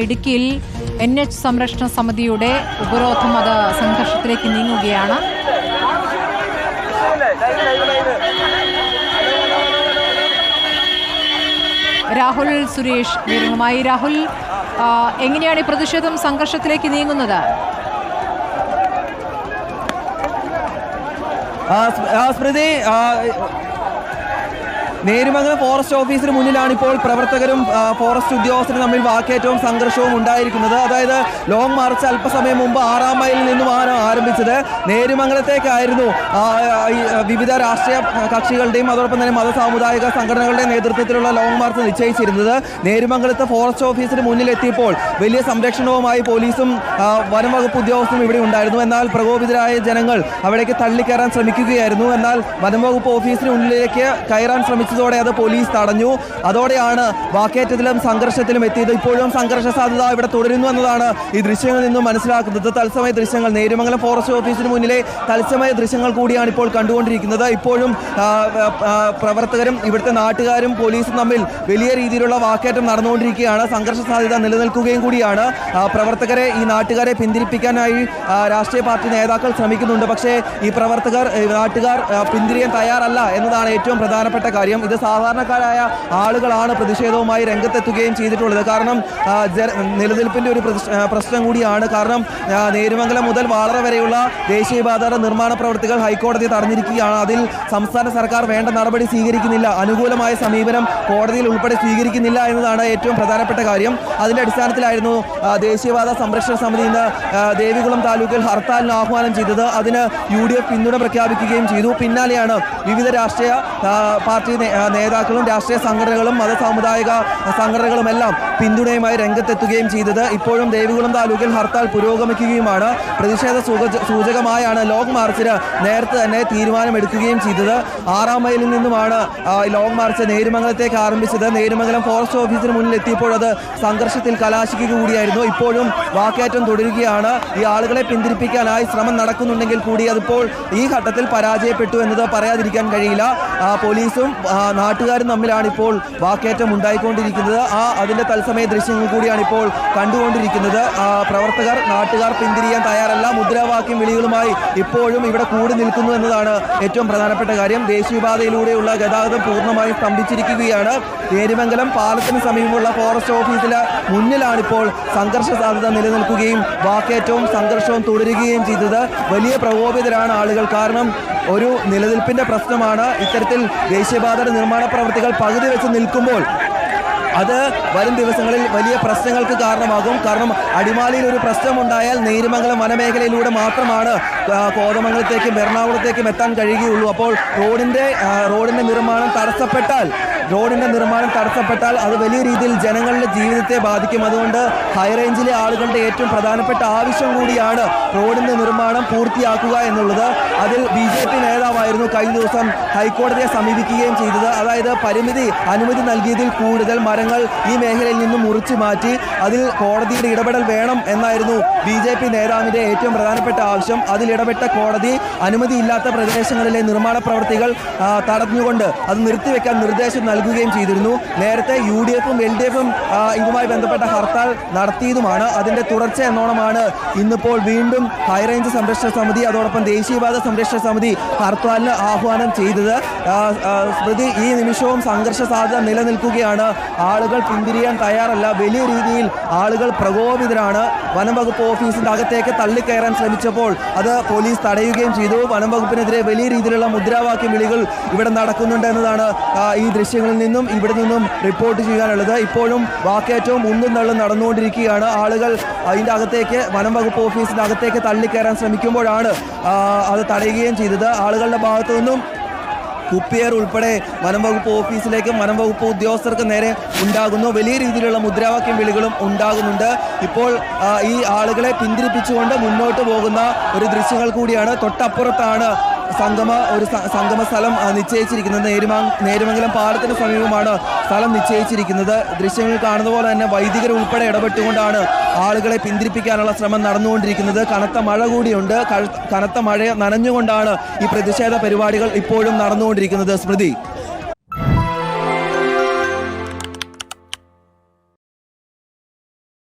ഇടുക്കിയിൽ NH സംരക്ഷണ സമിതിയുടെ ഉപരോധം അത് സംഘർഷത്തിലേക്ക് നീങ്ങുകയാണ്. രാഹുൽ സുരേഷ് വിവരങ്ങളുമായി. രാഹുൽ, എങ്ങനെയാണ് ഈ പ്രതിഷേധം സംഘർഷത്തിലേക്ക് നീങ്ങുന്നത്? സ്മൃതി, നേരുമംഗലം ഫോറസ്റ്റ് ഓഫീസിന് മുന്നിലാണ് ഇപ്പോൾ പ്രവർത്തകരും ഫോറസ്റ്റ് ഉദ്യോഗസ്ഥരും തമ്മിൽ വാക്കേറ്റവും സംഘർഷവും ഉണ്ടായിരിക്കുന്നത്. അതായത് ലോങ് മാർച്ച് അല്പസമയം മുമ്പ് 6-ാം മൈലിൽ നിന്നുമാണ് ആരംഭിച്ചത്. നേരുമംഗലത്തേക്കായിരുന്നു വിവിധ രാഷ്ട്രീയ കക്ഷികളുടെയും അതോടൊപ്പം തന്നെ മതസാമുദായിക സംഘടനകളുടെയും നേതൃത്വത്തിലുള്ള ലോങ് മാർച്ച് നിശ്ചയിച്ചിരുന്നത്. നേരുമംഗലത്ത് ഫോറസ്റ്റ് ഓഫീസിന് മുന്നിലെത്തിയപ്പോൾ വലിയ സംരക്ഷണവുമായി പോലീസും വനം വകുപ്പ് ഉദ്യോഗസ്ഥരും ഇവിടെ ഉണ്ടായിരുന്നു. എന്നാൽ പ്രകോപിതരായ ജനങ്ങൾ അവിടേക്ക് തള്ളിക്കയറാൻ ശ്രമിക്കുകയായിരുന്നു. എന്നാൽ വനം വകുപ്പ് ഓഫീസിന് മുന്നിലേക്ക് കയറാൻ ശ്രമിച്ചതോടെ അത് പോലീസ് തടഞ്ഞു. അതോടെയാണ് വാക്കേറ്റത്തിലും സംഘർഷത്തിലും എത്തിയത്. ഇപ്പോഴും സംഘർഷ സാധ്യത ഇവിടെ തുടരുന്നു എന്നതാണ് ഈ ദൃശ്യങ്ങളിൽ നിന്നും മനസ്സിലാക്കുന്നത്. തത്സമയ ദൃശ്യങ്ങൾ, നേരുമംഗലം ഫോറസ്റ്റ് ഓഫീസിന് മുന്നിലെ തത്സമയ ദൃശ്യങ്ങൾ കൂടിയാണ് ഇപ്പോൾ കണ്ടുകൊണ്ടിരിക്കുന്നത്. ഇപ്പോഴും പ്രവർത്തകരും ഇവിടുത്തെ നാട്ടുകാരും പോലീസും തമ്മിൽ വലിയ രീതിയിലുള്ള വാക്കേറ്റം നടന്നുകൊണ്ടിരിക്കുകയാണ്. സംഘർഷ സാധ്യത നിലനിൽക്കുകയും കൂടിയാണ്. പ്രവർത്തകരെ, ഈ നാട്ടുകാരെ പിന്തിരിപ്പിക്കാനായി രാഷ്ട്രീയ പാർട്ടി നേതാക്കൾ ശ്രമിക്കുന്നുണ്ട്. പക്ഷേ ഈ നാട്ടുകാർ പിന്തിരിയാൻ തയ്യാറല്ല എന്നതാണ് ഏറ്റവും പ്രധാനപ്പെട്ട കാര്യം. ഇത് സാധാരണക്കാരായ ആളുകളാണ് പ്രതിഷേധവുമായി രംഗത്തെത്തുകയും ചെയ്തിട്ടുള്ളത്. കാരണം നിലനിൽപ്പിൻ്റെ ഒരു പ്രശ്നം കൂടിയാണ്. കാരണം നേരുമംഗലം മുതൽ വാളറ വരെയുള്ള ദേശീയപാതയുടെ നിർമ്മാണ പ്രവൃത്തികൾ ഹൈക്കോടതി തടഞ്ഞിരിക്കുകയാണ്. അതിൽ സംസ്ഥാന സർക്കാർ വേണ്ട നടപടി സ്വീകരിക്കുന്നില്ല. അനുകൂലമായ സമീപനം കോടതിയിൽ ഉൾപ്പെടെ സ്വീകരിക്കുന്നില്ല എന്നതാണ് ഏറ്റവും പ്രധാനപ്പെട്ട കാര്യം. അതിൻ്റെ അടിസ്ഥാനത്തിലായിരുന്നു ദേശീയപാത സംരക്ഷണ സമിതി ഇന്ന് ദേവികുളം താലൂക്കിൽ ഹർത്താലിന് ആഹ്വാനം ചെയ്തത്. അതിന് UDF പിന്തുണ പ്രഖ്യാപിക്കുകയും ചെയ്തു. പിന്നാലെയാണ് വിവിധ രാഷ്ട്രീയ പാർട്ടി നേതാക്കളും രാഷ്ട്രീയ സംഘടനകളും മതസാമുദായിക സംഘടനകളുമെല്ലാം പിന്തുണയുമായി രംഗത്തെത്തുകയും ചെയ്തത്. ഇപ്പോഴും ദേവികുളം താലൂക്കിൽ ഹർത്താൽ പുരോഗമിക്കുകയുമാണ്. പ്രതിഷേധ സൂചകമായാണ് ലോങ് മാർച്ചിന് നേരത്തെ തന്നെ തീരുമാനമെടുക്കുകയും ചെയ്തത്. 6-ാം മൈലിൽ നിന്നുമാണ് ലോങ് മാർച്ച് നേരുമംഗലത്തേക്ക് ആരംഭിച്ചത്. നേരുമംഗലം ഫോറസ്റ്റ് ഓഫീസിന് മുന്നിൽ എത്തിയപ്പോൾ അത് സംഘർഷത്തിൽ കലാശിക്കുക കൂടിയായിരുന്നു. ഇപ്പോഴും വാക്കേറ്റം തുടരുകയാണ്. ഈ ആളുകളെ പിന്തിരിപ്പിക്കാനായി ശ്രമം നടക്കുന്നുണ്ടെങ്കിൽ കൂടി അതിപ്പോൾ ഈ ഘട്ടത്തിൽ പരാജയപ്പെട്ടു എന്നത് പറയാതിരിക്കാൻ കഴിയില്ല. പോലീസും നാട്ടുകാരും തമ്മിലാണ് ഇപ്പോൾ വാക്കേറ്റം ഉണ്ടായിക്കൊണ്ടിരിക്കുന്നത്. അതിൻ്റെ തത്സമയ ദൃശ്യങ്ങൾ കൂടിയാണ് ഇപ്പോൾ കണ്ടുകൊണ്ടിരിക്കുന്നത്. നാട്ടുകാർ പിന്തിരിയാൻ തയ്യാറല്ല. മുദ്രാവാക്യം വിളികളുമായി ഇപ്പോഴും ഇവിടെ കൂടി നിൽക്കുന്നു എന്നതാണ് ഏറ്റവും പ്രധാനപ്പെട്ട കാര്യം. ദേശീയപാതയിലൂടെയുള്ള ഗതാഗതം പൂർണ്ണമായും സ്തംഭിച്ചിരിക്കുകയാണ്. നേരുമംഗലം പാലത്തിന് സമീപമുള്ള ഫോറസ്റ്റ് ഓഫീസിന് മുന്നിലാണിപ്പോൾ സംഘർഷ സാധ്യത നിലനിൽക്കുകയും വാക്കേറ്റവും സംഘർഷവും തുടരുകയും ചെയ്തത്. വലിയ പ്രകോപിതരാണ് ആളുകൾ. കാരണം ഒരു നിലനിൽപ്പിൻ്റെ പ്രശ്നമാണ്. ഇത്തരത്തിൽ ദേശീയപാതയുടെ നിർമ്മാണ പ്രവൃത്തികൾ പകുതി വെച്ച് നിൽക്കുമ്പോൾ അത് വരും ദിവസങ്ങളിൽ വലിയ പ്രശ്നങ്ങൾക്ക് കാരണമാകും. കാരണം അടിമാലിയിൽ ഒരു പ്രശ്നമുണ്ടായാൽ നേരുമംഗലം വനമേഖലയിലൂടെ മാത്രമാണ് കോതമംഗലത്തേക്കും എറണാകുളത്തേക്കും എത്താൻ കഴിയുകയുള്ളൂ. അപ്പോൾ റോഡിൻ്റെ നിർമ്മാണം തടസ്സപ്പെട്ടാൽ അത് വലിയ രീതിയിൽ ജനങ്ങളുടെ ജീവിതത്തെ ബാധിക്കും. അതുകൊണ്ട് ഹൈറേഞ്ചിലെ ആളുകളുടെ ഏറ്റവും പ്രധാനപ്പെട്ട ആവശ്യം കൂടിയാണ് റോഡിൻ്റെ നിർമ്മാണം പൂർത്തിയാക്കുക എന്നുള്ളത്. അതിൽ BJP നേതാവായിരുന്നു കഴിഞ്ഞ ദിവസം ഹൈക്കോടതിയെ സമീപിക്കുകയും ചെയ്തത്. അതായത് അനുമതി നൽകിയതിൽ കൂടുതൽ മരങ്ങൾ ഈ മേഖലയിൽ നിന്നും മുറിച്ചു മാറ്റി അതിൽ കോടതിയുടെ ഇടപെടൽ വേണം എന്നായിരുന്നു BJP നേതാവിൻ്റെ ഏറ്റവും പ്രധാനപ്പെട്ട ആവശ്യം. അതിൽ ഇടപെട്ട കോടതി അനുമതിയില്ലാത്ത പ്രദേശങ്ങളിലെ നിർമ്മാണ പ്രവൃത്തികൾ തടഞ്ഞുകൊണ്ട് അത് നിർത്തിവെക്കാൻ നിർദ്ദേശം നൽകുകയും ചെയ്തിരുന്നു. നേരത്തെ UDF-ഉം LDF-ഉം ഇതുമായി ബന്ധപ്പെട്ട ഹർത്താൽ നടത്തിയതുമാണ്. അതിൻ്റെ തുടർച്ച എന്നോണമാണ് ഇന്നിപ്പോൾ വീണ്ടും ഹൈറേഞ്ച് സംരക്ഷണ സമിതി അതോടൊപ്പം ദേശീയപാത സംരക്ഷണ സമിതി ഹർത്താലിന് ആഹ്വാനം ചെയ്തത്. സ്മൃതി, ഈ നിമിഷവും സംഘർഷ സാധ്യത നിലനിൽക്കുകയാണ്. ആളുകൾ പിന്തിരിയാൻ തയ്യാറല്ല. വലിയ രീതിയിൽ ആളുകൾ പ്രകോപിതരാണ്. വനം വകുപ്പ് ഓഫീസിൻ്റെ അകത്തേക്ക് തള്ളിക്കയറാൻ ശ്രമിച്ചപ്പോൾ അത് പോലീസ് തടയുകയും ചെയ്തു. വനം വകുപ്പിനെതിരെ വലിയ രീതിയിലുള്ള മുദ്രാവാക്യം വിളികൾ ഇവിടെ നടക്കുന്നുണ്ട് എന്നതാണ് ഈ ദൃശ്യങ്ങളിൽ നിന്നും ഇവിടെ നിന്നും റിപ്പോർട്ട് ചെയ്യാനുള്ളത്. ഇപ്പോഴും വാക്കേറ്റവും ഉന്തും തള്ളും നടന്നുകൊണ്ടിരിക്കുകയാണ്. ആളുകൾ അതിൻ്റെ അകത്തേക്ക് വനം വകുപ്പ് ഓഫീസിൻ്റെ അകത്തേക്ക് തള്ളിക്കയറാൻ ശ്രമിക്കുമ്പോഴാണ് അത് തടയുകയും ചെയ്തത്. ആളുകളുടെ ഭാഗത്തു നിന്നും കുപ്പിയേർ ഉൾപ്പെടെ വനം വകുപ്പ് ഓഫീസിലേക്കും വനം വകുപ്പ് ഉദ്യോഗസ്ഥർക്ക് നേരെ ഉണ്ടാകുന്നു. വലിയ രീതിയിലുള്ള മുദ്രാവാക്യം വിളികളും ഉണ്ടാകുന്നുണ്ട്. ഇപ്പോൾ ഈ ആളുകളെ പിന്തിരിപ്പിച്ചുകൊണ്ട് മുന്നോട്ട് പോകുന്ന ഒരു ദൃശ്യങ്ങൾ കൂടിയാണ്. തൊട്ടപ്പുറത്താണ് സംഗമ സ്ഥലം നിശ്ചയിച്ചിരിക്കുന്നത്. നേരുമംഗലം പാലത്തിന് സമീപമാണ് സ്ഥലം നിശ്ചയിച്ചിരിക്കുന്നത്. ദൃശ്യങ്ങൾ കാണുന്ന പോലെ തന്നെ വൈദികർ ഉൾപ്പെടെ ഇടപെട്ടുകൊണ്ടാണ് ആളുകളെ പിന്തിരിപ്പിക്കാനുള്ള ശ്രമം നടന്നുകൊണ്ടിരിക്കുന്നത്. കനത്ത മഴ കൂടിയുണ്ട്. കനത്ത മഴ നനഞ്ഞുകൊണ്ടാണ് ഈ പ്രതിഷേധ പരിപാടികൾ ഇപ്പോഴും നടന്നുകൊണ്ടിരിക്കുന്നത്. സ്മൃതി.